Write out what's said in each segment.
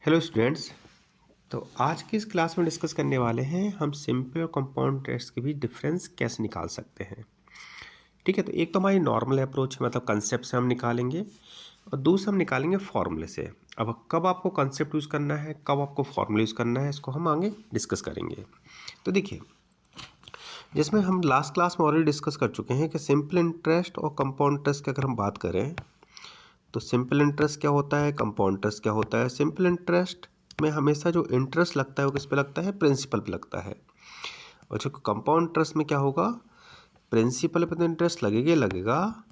Hello students. तो आज की इस क्लास में डिस्कस करने वाले हैं हम सिंपल और कंपाउंड इंटरेस्ट के बीच डिफरेंस कैसे निकाल सकते हैं। ठीक है, तो एक तो हमारी नॉर्मल अप्रोच है, मतलब कंसेप्ट से हम निकालेंगे, और दूसरा हम निकालेंगे फॉर्मूले से। अब कब आपको कंसेप्ट यूज़ करना है, कब आपको फॉर्मूला यूज़ करना है, इसको हम आगे डिस्कस करेंगे। तो देखिए, जिसमें हम लास्ट क्लास में ऑलरेडी डिस्कस कर चुके हैं कि सिंपल इंटरेस्ट और कंपाउंड इंटरेस्ट की अगर हम बात करें तो सिंपल इंटरेस्ट क्या होता है, कंपाउंड इंटरेस्ट क्या होता है। सिंपल इंटरेस्ट में हमेशा जो इंटरेस्ट लगता है वो किस पे लगता है, प्रिंसिपल पे लगता है। और जो कंपाउंड इंटरेस्ट में क्या होगा, प्रिंसिपल पे तो इंटरेस्ट लगेगा ही लगेगा,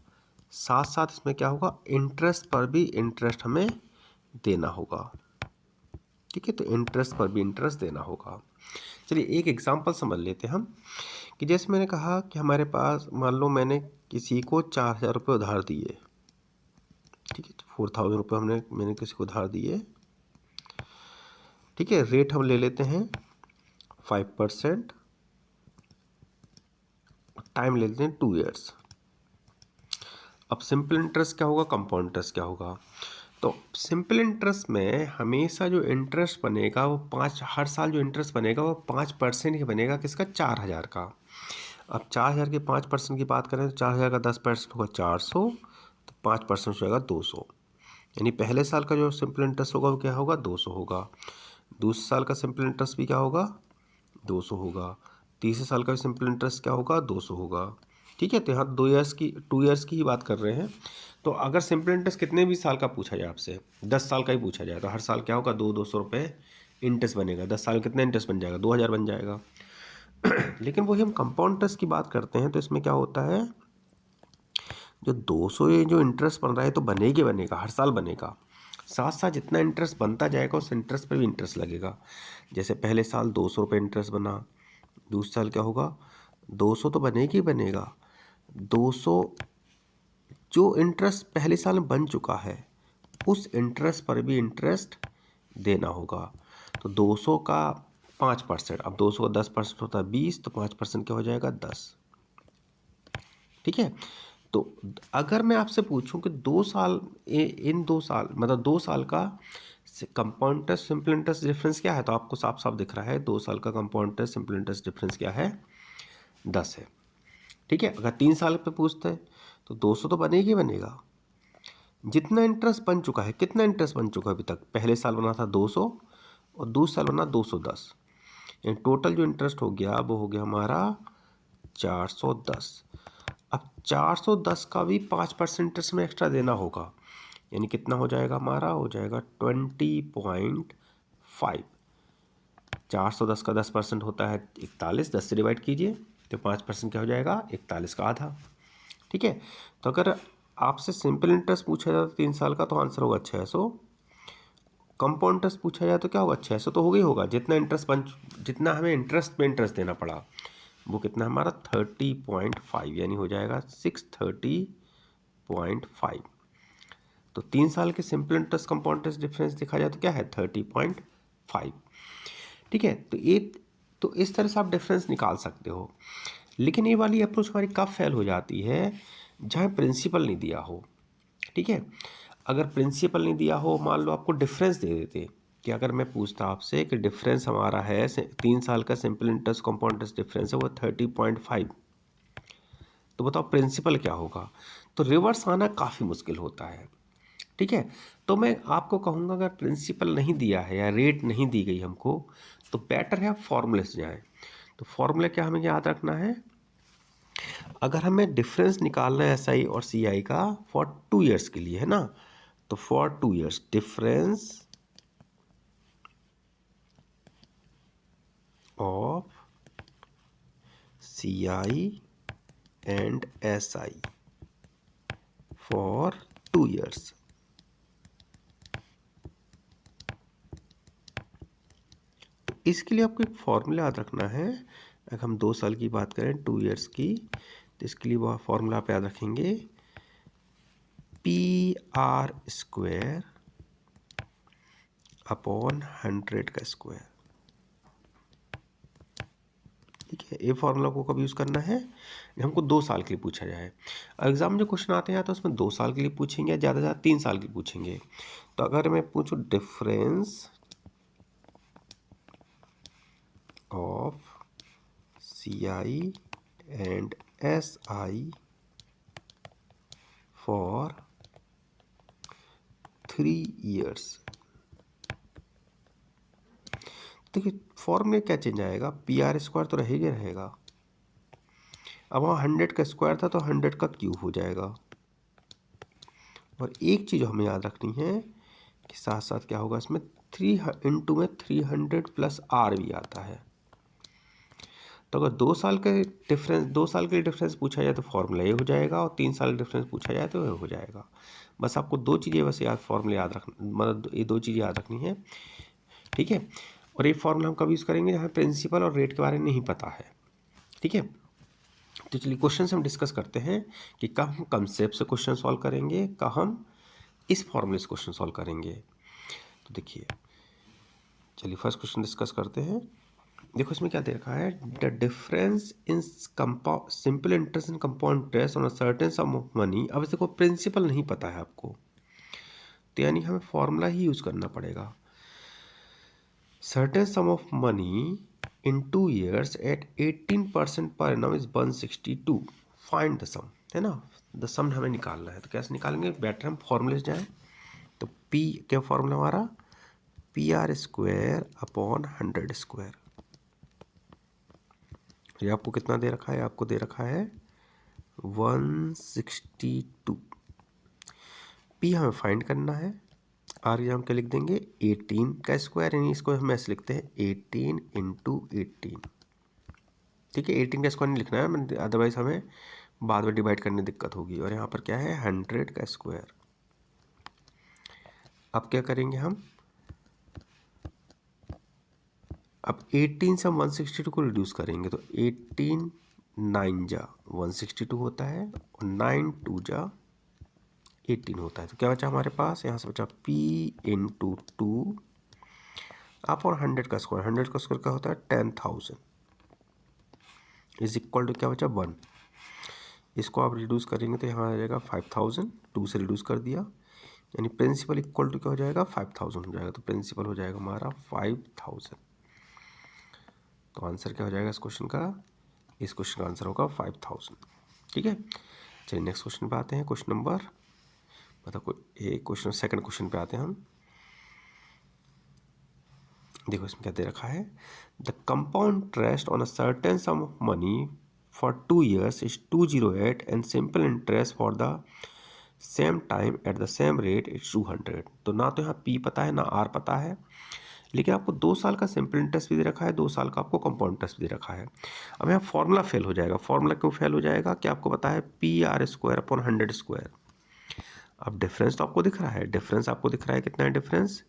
साथ साथ इसमें क्या होगा, इंटरेस्ट पर भी इंटरेस्ट हमें देना होगा। ठीक है, तो इंटरेस्ट पर भी इंटरेस्ट देना होगा। चलिए एक एग्जांपल समझ लेते हैं हम, कि जैसे मैंने कहा कि हमारे पास, मान लो मैंने किसी को 4,000 रुपये उधार दिए। ठीक है, तो 4,000 रुपये मैंने किसी को उधार दिए। ठीक है, रेट हम ले लेते हैं 5%, टाइम ले लेते हैं 2 ईयर्स। अब सिंपल इंटरेस्ट क्या होगा, कंपाउंड इंटरेस्ट क्या होगा। तो सिंपल इंटरेस्ट में हमेशा जो इंटरेस्ट बनेगा वो हर साल जो इंटरेस्ट बनेगा वो 5% ही बनेगा, किसका, 4,000 का। अब 4,000 के 5% की बात करें तो 4,000 का 10% होगा 400, तो 5% हो जाएगा 200। यानी पहले साल का जो सिंपल इंटरेस्ट होगा वो क्या होगा, 200 होगा। दूसरे साल का सिंपल इंटरेस्ट भी क्या होगा, 200 होगा। तीसरे साल का भी सिंपल इंटरेस्ट क्या होगा, 200 होगा। ठीक है, तो यहाँ 2 ईयर्स की ही बात कर रहे हैं। तो अगर सिंपल इंटरेस्ट कितने भी साल का पूछा जाए आपसे, 10 साल का ही पूछा जाए, तो हर साल क्या होगा, 200 रुपये इंटरेस्ट बनेगा। 10 साल कितना इंटरेस्ट बन जाएगा, 2,000 बन जाएगा। लेकिन वही हम कंपाउंड इंटरेस्ट की बात करते हैं तो इसमें क्या होता है, जो 200 ये जो इंटरेस्ट बन रहा है तो बनेगा बनेगा, हर साल बनेगा। साथ साथ जितना इंटरेस्ट बनता जाएगा उस इंटरेस्ट पर भी इंटरेस्ट लगेगा। जैसे पहले साल 200 रुपये इंटरेस्ट बना, दूसरे साल क्या होगा, 200 तो बनेगा ही बनेगा। 200 जो इंटरेस्ट पहले साल में बन चुका है उस इंटरेस्ट पर भी इंटरेस्ट देना होगा। तो 200 का 5%, अब 200 का 10% होता है 20, तो 5% क्या हो जाएगा, 10। ठीक है, तो अगर मैं आपसे पूछूं कि 2 साल, इन 2 साल मतलब 2 साल का compound interest simple interest difference क्या है, तो आपको साफ साफ दिख रहा है 2 साल का compound interest simple interest difference क्या है, 10 है। ठीक है, अगर 3 साल पे पूछते हैं तो 200 तो बनेगा ही बनेगा। जितना इंटरेस्ट बन चुका है, कितना इंटरेस्ट बन चुका है अभी तक, पहले साल बना था 200 और दूसरे साल बना 210, यानी टोटल जो इंटरेस्ट हो गया वो हो गया हमारा 410। अब 410 का भी 5% इंटरेस्ट में एक्स्ट्रा देना होगा, यानी कितना हो जाएगा हमारा, हो जाएगा 20.5। 410 का 10% होता है 41, 10 से डिवाइड कीजिए तो 5% क्या हो जाएगा, 41 का आधा। ठीक है, तो अगर आपसे सिंपल इंटरेस्ट पूछा जाए 3 साल का तो आंसर होगा 600। कंपाउंड इंटरेस्ट पूछा जाए तो क्या होगा, 600 तो होगा ही होगा। जितना हमें इंटरेस्ट पे इंटरेस्ट देना पड़ा वो कितना हमारा 30.5, यानी हो जाएगा 630.5। तो 3 साल के simple interest compound interest difference देखा जाए तो क्या है, 30.5। ठीक है, तो इस तरह से आप डिफरेंस निकाल सकते हो। लेकिन ये वाली अप्रोच हमारी कब फेल हो जाती है, जहाँ प्रिंसिपल नहीं दिया हो। ठीक है, अगर प्रिंसिपल नहीं दिया हो, मान लो आपको डिफरेंस दे देते कि अगर मैं पूछता आपसे कि डिफरेंस हमारा है 3 साल का simple interest compound interest difference है वो 30.5, तो बताओ प्रिंसिपल क्या होगा। तो रिवर्स आना काफ़ी मुश्किल होता है। ठीक है, तो मैं आपको कहूँगा अगर प्रिंसिपल नहीं दिया है या रेट नहीं दी गई हमको, तो बेटर है आप फॉर्मूले से जाएँ। तो फॉर्मूला क्या हमें याद रखना है, अगर हमें डिफरेंस निकालना है एस आई और सी आई का फॉर 2 ईयर्स के लिए, है ना, तो for 2 years difference of C I and S I for 2 years. इसके लिए आपको एक फॉर्मूला याद रखना है। अगर हम 2 साल की बात करें 2 ईयर्स की, तो इसके लिए वो फॉर्मूला आप याद रखेंगे, PR² अपॉन 100 का स्क्वायर। ठीक है, ये फॉर्मूला को कब यूज़ करना है, हमको 2 साल के लिए पूछा जाए। एग्जाम में जो क्वेश्चन आते हैं तो उसमें 2 साल के लिए पूछेंगे या ज़्यादा से ज़्यादा 3 साल के लिए पूछेंगे। तो अगर मैं पूछूँ difference of CI and SI for 3 years। देखिए फॉर्म में क्या चेंज आएगा, पी आर स्क्वायर तो रहेगा रहेगा। अब वहाँ 100 का स्क्वायर था तो 100 का क्यूब हो जाएगा। और एक चीज़ हमें याद रखनी है कि साथ साथ क्या होगा इसमें, 3 इंटू में 300 प्लस आर भी आता है। तो अगर 2 साल के डिफरेंस, 2 साल के लिए डिफरेंस पूछा जाए तो फॉर्मूला ये हो जाएगा, और 3 साल का डिफरेंस पूछा जाए तो ये हो जाएगा। बस आपको 2 चीज़ें बस याद, फॉर्मूला याद रखना, मतलब ये 2 चीज़ें याद रखनी है, ठीक है। और ये फॉर्मूला हम कब यूज़ करेंगे, जहाँ प्रिंसिपल और रेट के बारे में नहीं पता है, ठीक है। तो चलिए क्वेश्चन हम डिस्कस करते हैं कि कब हम कंसेप्ट से क्वेश्चन सॉल्व करेंगे, कब हम इस फॉर्मूले से क्वेश्चन सॉल्व करेंगे। तो देखिए चलिए फर्स्ट क्वेश्चन डिस्कस करते हैं। देखो इसमें क्या दे रखा है, the difference in simple interest and compound interest on a certain sum of money. अब देखो प्रिंसिपल नहीं पता है आपको, तो यानी हमें फॉर्मूला ही यूज करना पड़ेगा। Certain sum of money in 2 years at 18% per annum is 162। Find the sum, है ना, द सम हमें निकालना है। तो कैसे निकालेंगे, बेटर हम फॉर्मूले से जाएं। तो पी क्या फॉर्मूला हमारा, P R square upon 100 square. ये आपको कितना दे रखा है, आपको दे रखा है 162। पी हमें फाइंड करना है, आर ये हम क्या लिख देंगे 18 का स्क्वायर, यानी इसको हम ऐसे लिखते हैं 18 इंटू 18, ठीक है। 18 का स्क्वायर नहीं लिखना है, अदरवाइज हमें बाद में डिवाइड करने में दिक्कत होगी। और यहाँ पर क्या है 100 का स्क्वायर। अब क्या करेंगे हम, अब 18 से हम 162 को रिड्यूस करेंगे, तो 18 9 जा 162 होता है, और 9 2 जा 18 होता है। तो क्या बचा हमारे पास, यहाँ से बचा p इंटू 2 आप, और 100 का स्क्वायर, 100 का स्क्वायर क्या होता है 10,000 इज इक्वल टू क्या बचा 1। इसको आप रिड्यूस करेंगे तो यहाँ आ जाएगा 5,000, 2 से रिड्यूस कर दिया, यानी प्रिंसिपल इक्वल टू क्या हो जाएगा 5,000 हो जाएगा। तो प्रिंसिपल हो जाएगा हमारा 5,000। तो आंसर क्या हो जाएगा इस क्वेश्चन का, इस क्वेश्चन का आंसर होगा 5,000, ठीक है। चलिए नेक्स्ट क्वेश्चन पे आते हैं, क्वेश्चन नंबर मतलब एक क्वेश्चन सेकंड क्वेश्चन पे आते हैं हम। देखो इसमें क्या दे रखा है, the compound interest on a certain sum of money for 2 years is 208 and simple interest for the same time at the same rate is 200। तो ना तो यहाँ पी पता है ना आर पता है, लेकिन आपको 2 साल का सिंपल इंटरेस्ट भी दे रखा है, 2 साल का आपको कंपाउंड इंटरेस्ट भी दे रखा है। अब यहाँ फॉर्मूला फेल हो जाएगा। फॉर्मूला क्यों फेल हो जाएगा, कि आपको पता है P R square upon 100 square. अब डिफरेंस तो आपको दिख रहा है, डिफरेंस आपको दिख रहा है कितना है डिफरेंस,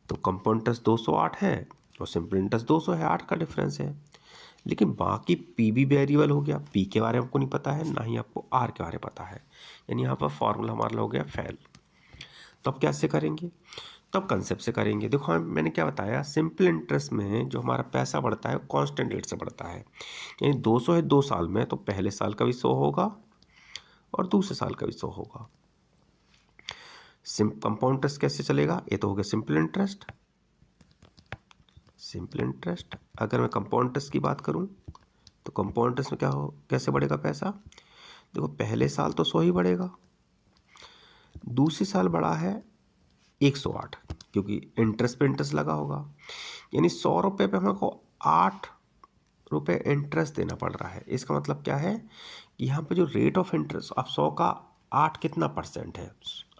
तो कंपाउंड इंटरेस्ट 208 है और सिंपल इंटरेस्ट 200 है, 8 का डिफरेंस है। लेकिन बाकी पी भी वेरिएबल हो गया, पी के बारे में आपको नहीं पता है, ना ही आपको आर के बारे में पता है, यानी यहाँ पर फॉर्मूला हमारा हो गया फेल। तो अब कैसे करेंगे, तब कंसेप्ट से करेंगे। देखो मैंने क्या बताया, सिंपल इंटरेस्ट में जो हमारा पैसा बढ़ता है वो कांस्टेंट रेट से बढ़ता है, यानी 200 है 2 साल में, तो पहले साल का भी 100 होगा और दूसरे साल का भी 100 होगा। कंपाउंड इंटरेस्ट कैसे चलेगा, ये तो हो गया सिंपल इंटरेस्ट। सिंपल इंटरेस्ट, अगर मैं कंपाउंड इंटरेस्ट की बात करूं तो कंपाउंड इंटरेस्ट में क्या हो, कैसे बढ़ेगा पैसा, देखो पहले साल तो 100 ही बढ़ेगा, दूसरे साल बढ़ा है 108, क्योंकि इंटरेस्ट पे इंटरेस्ट लगा होगा, यानी 100 रुपये पे हमको 8 रुपये इंटरेस्ट देना पड़ रहा है। इसका मतलब क्या है कि यहाँ पे जो रेट ऑफ इंटरेस्ट, अब 100 का 8 कितना परसेंट है,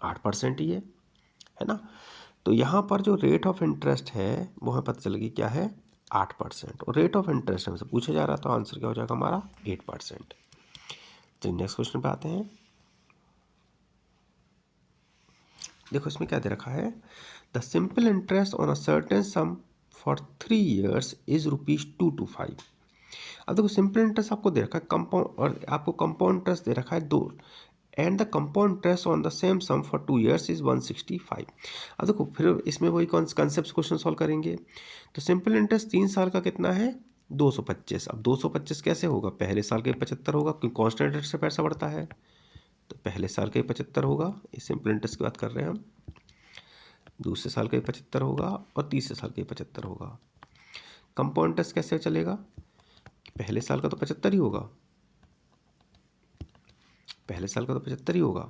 8% ही है ना। तो यहाँ पर जो रेट ऑफ इंटरेस्ट है वो हमें पता चल गई क्या है 8%, और रेट ऑफ इंटरेस्ट हमसे पूछा जा रहा, तो आंसर क्या हो जाएगा हमारा 8%। तो नेक्स्ट क्वेश्चन पे आते हैं। देखो इसमें क्या दे रखा है, the simple interest on a certain some for 3 years is ₹225। अब देखो सिंपल इंटरेस्ट आपको दे रखा है कंपाउंड, और आपको कंपाउंड इंटरेस्ट दे रखा है 2, and the compound interest on the same sum for 2 years is 165। अब देखो फिर इसमें वही कंसेप्ट क्वेश्चन सॉल्व करेंगे। तो सिंपल इंटरेस्ट 3 साल का कितना है 225। अब 225 कैसे होगा, पहले साल के 75 होगा, क्योंकि कॉन्स्टेंट रेट से पैसा बढ़ता है, तो पहले साल के 75 होगा, इस सिंपल इंटरेस्ट की बात कर रहे हैं हम। दूसरे साल का 75 होगा और तीसरे साल का 75 होगा। कंपाउंड इंटरेस्ट कैसे चलेगा? पहले साल का तो 75 ही होगा, पहले साल का तो 75 ही होगा।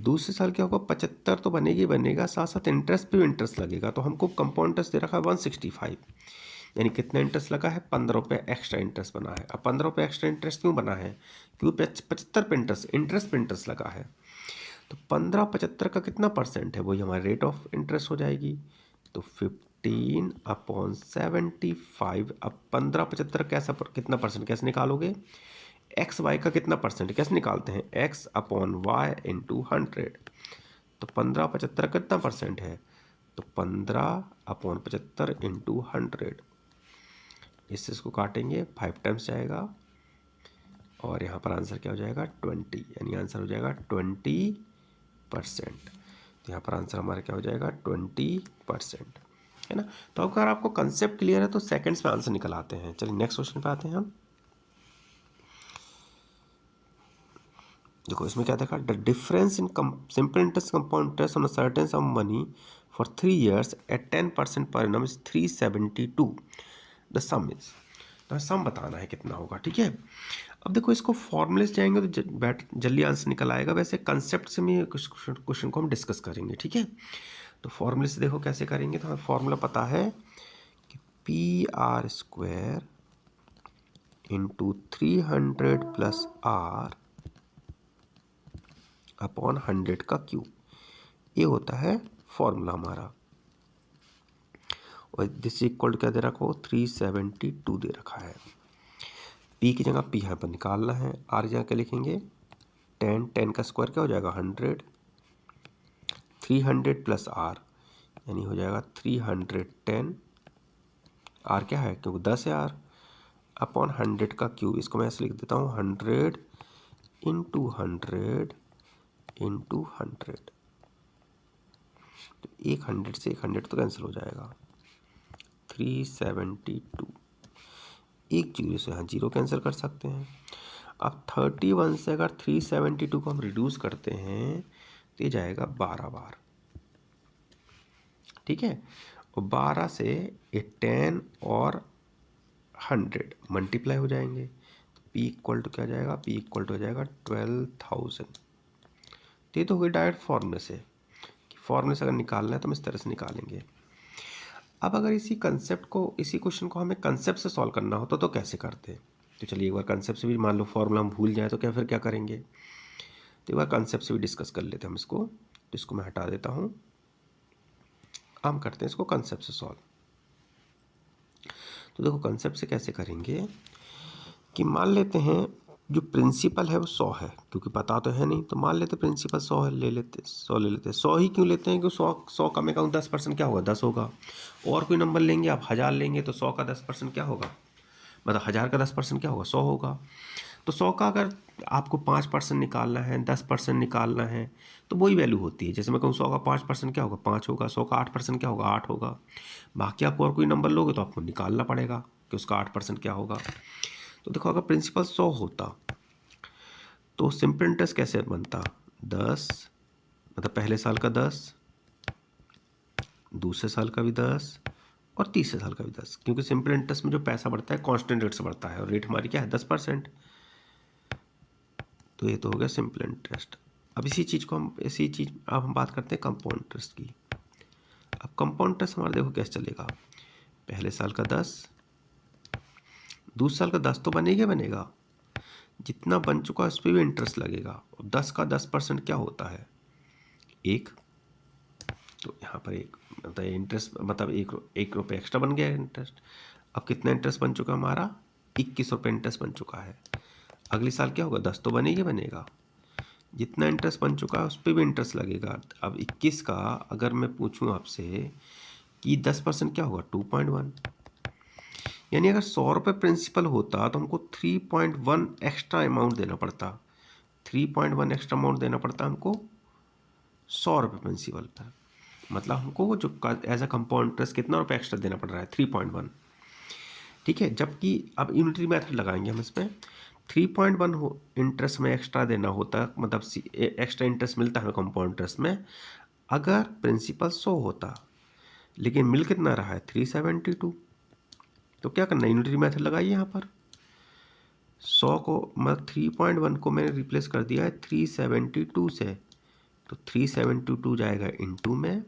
दूसरे साल क्या होगा? 75 तो बनेगी ही बनेगा, साथ साथ इंटरेस्ट पे भी इंटरेस्ट लगेगा। तो हमको कंपाउंड इंटरेस्ट दे रखा है 165, यानी कितना इंटरेस्ट लगा है? 15 रुपये एक्स्ट्रा इंटरेस्ट बना है। अब 15 रुपये एक्स्ट्रा इंटरेस्ट क्यों बना है? क्योंकि 75 पे इंटरेस्ट लगा है। तो 15 75 का कितना परसेंट है? वही हमारी रेट ऑफ इंटरेस्ट हो जाएगी। तो 15/75। अब 15 75 कितना परसेंट कैसे निकालोगे? एक्स वाई का कितना परसेंट कैसे निकालते हैं? x/y into 100। तो 15/75 कितना परसेंट है? तो 15/75 इंटू 100। इससे इसको काटेंगे, 5 टाइम्स जाएगा और यहाँ पर आंसर क्या हो जाएगा? 20, यानी आंसर हो जाएगा 20%। तो यहाँ पर आंसर हमारा क्या हो जाएगा? 20%, है ना। तो अगर आपको कंसेप्ट क्लियर है तो सेकंड्स में आंसर निकल आते हैं। चलिए नेक्स्ट क्वेश्चन पे आते हैं हम। देखो इसमें क्या देखा? The difference in simple interest compound interest on a certain sum money for 3 years at 10% per annum is 372। The sum is, तो सम बताना है कितना होगा, ठीक है। अब देखो इसको फॉर्मूले से जाएंगे तो जल्दी आंसर निकल आएगा। वैसे कंसेप्ट से में क्वेश्चन को हम डिस्कस करेंगे, ठीक है। तो फॉर्मूले से देखो कैसे करेंगे। तो हमें फॉर्मूला पता है कि PR² into 300 plus R upon 100 का क्यूब, ये होता है फॉर्मूला हमारा। और दिस इक्वल टू क्या दे रखा हो? 372 दे रखा है। पी की जगह पी यहाँ पर निकालना है। आर जगह क्या लिखेंगे? 10 का स्क्वायर क्या हो जाएगा? 100। 300 प्लस आर यानी हो जाएगा 310। आर क्या है? क्योंकि 10 है आर, अपॉन 100 का क्यूब। इसको मैं ऐसे लिख देता हूँ 100 इंटू 100 इंटू 100। तो एक 100 से एक 100 तो कैंसिल हो जाएगा। 372, एक जीरो से यहाँ जीरो कैंसिल कर सकते हैं। अब 31 से अगर 372 को हम रिड्यूस करते हैं तो ये जाएगा 12 बार, ठीक है। और 12 से ये 10 और 100 मल्टीप्लाई हो जाएंगे। तो P इक्वल टू क्या जाएगा? P इक्वल टू हो जाएगा 12,000। तो ये तो हो गई डायरेक्ट फॉर्मूले से, कि फॉर्मूले से अगर निकालना है तो हम इस तरह से निकालेंगे। अब अगर इसी क्वेश्चन को हमें कंसेप्ट से सॉल्व करना होता तो कैसे करते? तो चलिए एक बार कंसेप्ट से भी, मान लो फॉर्मूला हम भूल जाए तो फिर क्या करेंगे? तो एक बार कंसेप्ट से भी डिस्कस कर लेते हैं हम इसको। तो इसको मैं हटा देता हूँ। हम करते हैं इसको कंसेप्ट से सॉल्व। तो देखो कंसेप्ट से कैसे करेंगे कि मान लेते हैं जो प्रिंसिपल है वो 100 है, क्योंकि पता तो है नहीं, तो मान लेते प्रिंसिपल 100 है, 100 ले लेते हैं। 100 ही क्यों लेते हैं? कि 100 का मैं कहूँ 10% क्या होगा? 10 होगा। और कोई नंबर लेंगे आप, 1000 लेंगे तो 100 का 10% क्या होगा? मतलब 1000 का 10% क्या होगा? 100 होगा। तो 100 का अगर आपको 5% निकालना है, 10% निकालना है, तो वही वैल्यू होती है। जैसे मैं कहूँ 100 का 5% क्या होगा? 5 होगा। 100 का 8% क्या होगा? 8 होगा। बाकी आप और कोई नंबर लोगे तो आपको निकालना पड़ेगा कि उसका 8% क्या होगा। तो देखो अगर प्रिंसिपल 100 होता तो सिंपल इंटरेस्ट कैसे बनता? 10, मतलब पहले साल का 10, दूसरे साल का भी 10 और तीसरे साल का भी 10, क्योंकि सिंपल इंटरेस्ट में जो पैसा बढ़ता है कांस्टेंट रेट से बढ़ता है और रेट हमारी क्या है? 10%। तो ये तो हो गया सिंपल इंटरेस्ट। अब अब हम बात करते हैं कंपाउंड इंटरेस्ट की। अब कंपाउंड इंटरेस्ट हमारा देखो कैसे चलेगा। पहले साल का 10, दूसरे साल का 10 तो बनेगा, जितना बन चुका है उस पर भी इंटरेस्ट लगेगा। और 10 का 10% क्या होता है? 1। तो यहाँ पर एक मतलब इंटरेस्ट, मतलब 1 रुपये एक्स्ट्रा बन गया इंटरेस्ट। अब कितना इंटरेस्ट बन चुका हमारा? 21 रुपये इंटरेस्ट बन चुका है। अगले साल क्या होगा? 10 तो बनेगा, जितना इंटरेस्ट बन चुका है उस पर भी इंटरेस्ट लगेगा। अब 21 का अगर मैं पूछूं आपसे कि 10% क्या होगा? 2.1। यानी अगर 100 रुपये प्रिंसिपल होता तो हमको 3.1 एक्स्ट्रा अमाउंट देना पड़ता। 3.1 एक्स्ट्रा अमाउंट देना पड़ता हमको 100 रुपये प्रिंसिपल पर। मतलब हमको जो एज अ कंपाउंड इंटरेस्ट कितना रुपये एक्स्ट्रा देना पड़ रहा है? 3.1, ठीक है। जबकि अब यूनिटरी मेथड लगाएंगे हम इसमें। 3.1 इंटरेस्ट में एक्स्ट्रा देना होता, मतलब एक्स्ट्रा इंटरेस्ट मिलता है कंपाउंड इंटरेस्ट में अगर प्रिंसिपल 100 होता, लेकिन मिल कितना रहा है? 372। तो क्या करना है, यूनिटरी मेथड लगाइए यहाँ पर। 100 को मतलब 3.1 को मैंने रिप्लेस कर दिया है 372 से, तो 372 जाएगा इनटू में,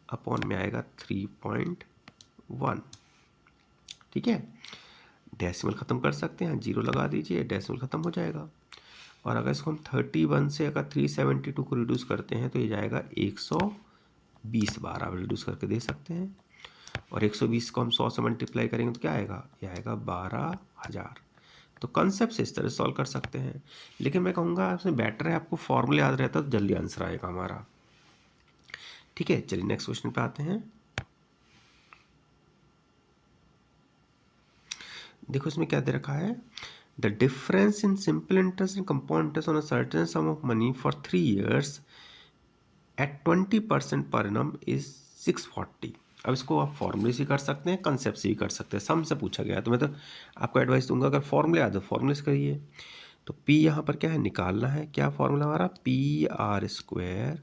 अपॉन में आएगा 3.1। ठीक है, डेसिमल ख़त्म कर सकते हैं, 0 लगा दीजिए, डेसिमल ख़त्म हो जाएगा। और अगर इसको हम 31 से अगर 372 को रिड्यूस करते हैं तो ये जाएगा 120 बार, आप रिड्यूस करके दे सकते हैं। और 120 को हम 100 से मल्टीप्लाई करेंगे तो क्या आएगा, ये आएगा 12,000। तो कंसेप्ट से इस तरह सॉल्व कर सकते हैं, लेकिन मैं कहूँगा उसमें बेटर है आपको फॉर्मूला याद रहता तो जल्दी आंसर आएगा हमारा। ठीक है, चलिए नेक्स्ट क्वेश्चन पे आते हैं। देखो इसमें क्या दे रखा है, the difference in simple interest and compound interest on a certain sum of money for 3 years at 20% per annum is 640। अब इसको आप फॉर्मूले से कर सकते हैं, कंसेप्ट से भी कर सकते हैं, सम से पूछा गया है तो मैं तो आपको एडवाइस दूंगा अगर फॉर्मूले याद हो फॉर्मूले से करिए। तो पी यहाँ पर क्या है, निकालना है, क्या फॉर्मूला हमारा, PR²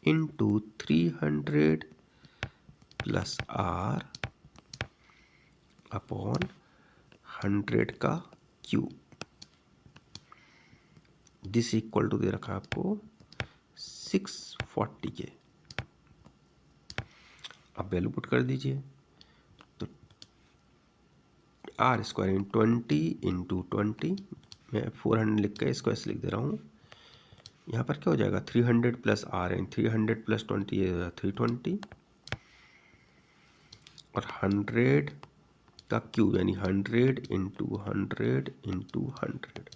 into 300 plus R upon 100 का क्यूब, दिस इक्वल टू दे रखा है आपको 640 के। अब वैल्यू पुट कर दीजिए, तो R² इन 20 इंटू 20, मैं 400 लिख के इसको ऐसे लिख दे रहा हूँ। यहाँ पर क्या हो जाएगा, 300 प्लस R एन 300 प्लस 20 ये 320, और 100 का क्यूब यानी 100 इंटू 100 इंटू 100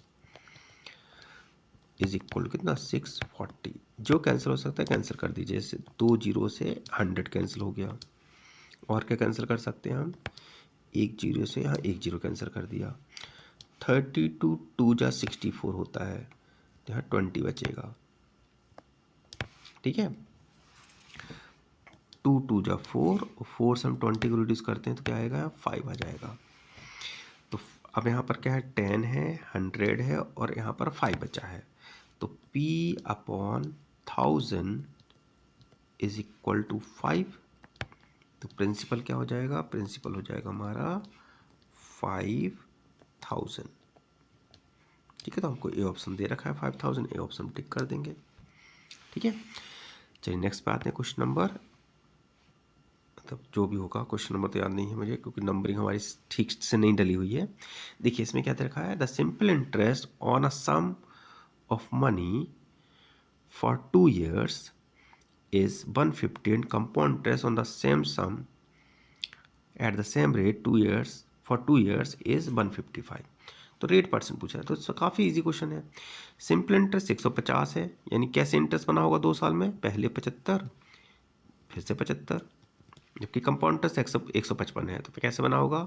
इज इक्वल कितना 640। जो कैंसिल हो सकता है कैंसिल कर दीजिए, जैसे 2 जीरो से 100 कैंसिल हो गया। और क्या कैंसिल कर सकते हैं हम, 1 जीरो से यहाँ 1 जीरो कैंसिल कर दिया। 32 2 जा 64 होता है, तो यहाँ 20 बचेगा। ठीक है, 2 2 जा 4, 4 से हम 20 को रिड्यूस करते हैं तो क्या आएगा, 5 आ जाएगा। तो अब यहाँ पर क्या है, 10 है, 100 है, और यहाँ पर 5 बचा है। तो P upon 1000 is equal to 5। तो प्रिंसिपल क्या हो जाएगा, प्रिंसिपल हो जाएगा हमारा 5000। ठीक है, तो हमको ए ऑप्शन दे रखा है 5000, ए ऑप्शन टिक कर देंगे। ठीक है, चलिए नेक्स्ट पे आते हैं, क्वेश्चन नंबर, मतलब जो भी होगा, क्वेश्चन नंबर तो याद नहीं है मुझे क्योंकि नंबरिंग हमारी ठीक से नहीं डली हुई है। देखिए इसमें क्या दे रखा है, the simple interest on a sum of money for 2 years is 150 and compound interest on the same sum at the same rate 2 years for 2 years is 155। तो रेट परसेंट पूछा है, तो काफ़ी इजी क्वेश्चन है। सिंपल इंटरेस्ट 150 है, यानी कैसे interest बना होगा 2 साल में, पहले 75 फिर से 75, जबकि कंपाउंड इंटरेस्ट 155 है, तो फिर कैसे बना होगा,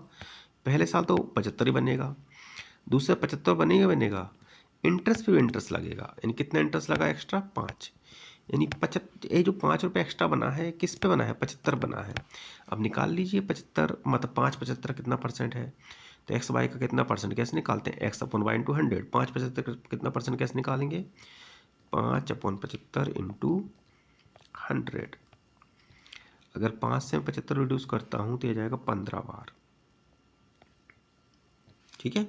पहले साल तो 75 ही बनेगा, दूसरे 75 बनेगा, इंटरेस्ट पे भी इंटरेस्ट लगेगा, यानी कितना इंटरेस्ट लगा एक्स्ट्रा 5, यानी 75, ये जो 5 रुपये एक्स्ट्रा बना है किस पे बना है, 75 बना है। अब निकाल लीजिए 75 मतलब 5 75 कितना परसेंट है, तो एक्स वाई का कितना परसेंट कैसे निकालते हैं, एक्स अपॉन वाई इंटू 100, 5 75 कितना परसेंट कैसे निकालेंगे, 5 अपॉन 75 इंटू 100। अगर 5 से 75 रिड्यूस करता हूँ तो ये जाएगा 15 बार। ठीक है,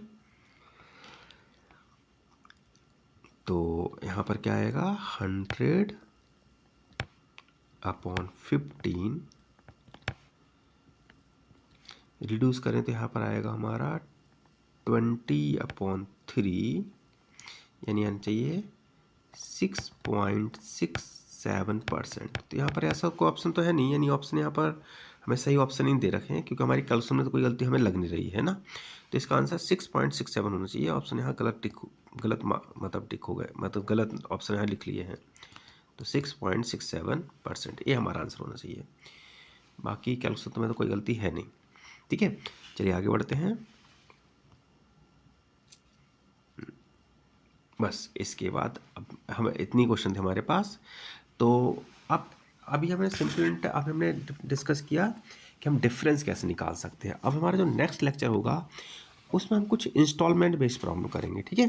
तो यहाँ पर क्या आएगा, 100 अपॉन 15 रिड्यूस करें तो यहाँ पर आएगा हमारा 20 अपॉन 3, यानी आना चाहिए 6.67%। तो यहाँ पर ऐसा कोई ऑप्शन तो है नहीं, यानी ऑप्शन यहाँ पर हमें सही ऑप्शन नहीं दे रखे हैं क्योंकि हमारी कैलकुलेशन में तो कोई गलती हमें लग नहीं रही है ना। तो इसका आंसर 6.67 होना चाहिए। ऑप्शन यहाँ गलत टिक हो गए, मतलब गलत ऑप्शन यहाँ लिख लिए हैं। तो 6.67% ये हमारा आंसर होना चाहिए। बाकी कैलकुलेशन में तो कोई गलती है नहीं। ठीक है, चलिए आगे बढ़ते हैं। बस इसके बाद अब हम इतनी क्वेश्चन थे हमारे पास। तो अब अभी हमने अब हमने डिस्कस किया कि हम डिफरेंस कैसे निकाल सकते हैं। अब हमारा जो नेक्स्ट लेक्चर होगा उसमें हम कुछ इंस्टॉलमेंट बेस्ड प्रॉब्लम करेंगे। ठीक है,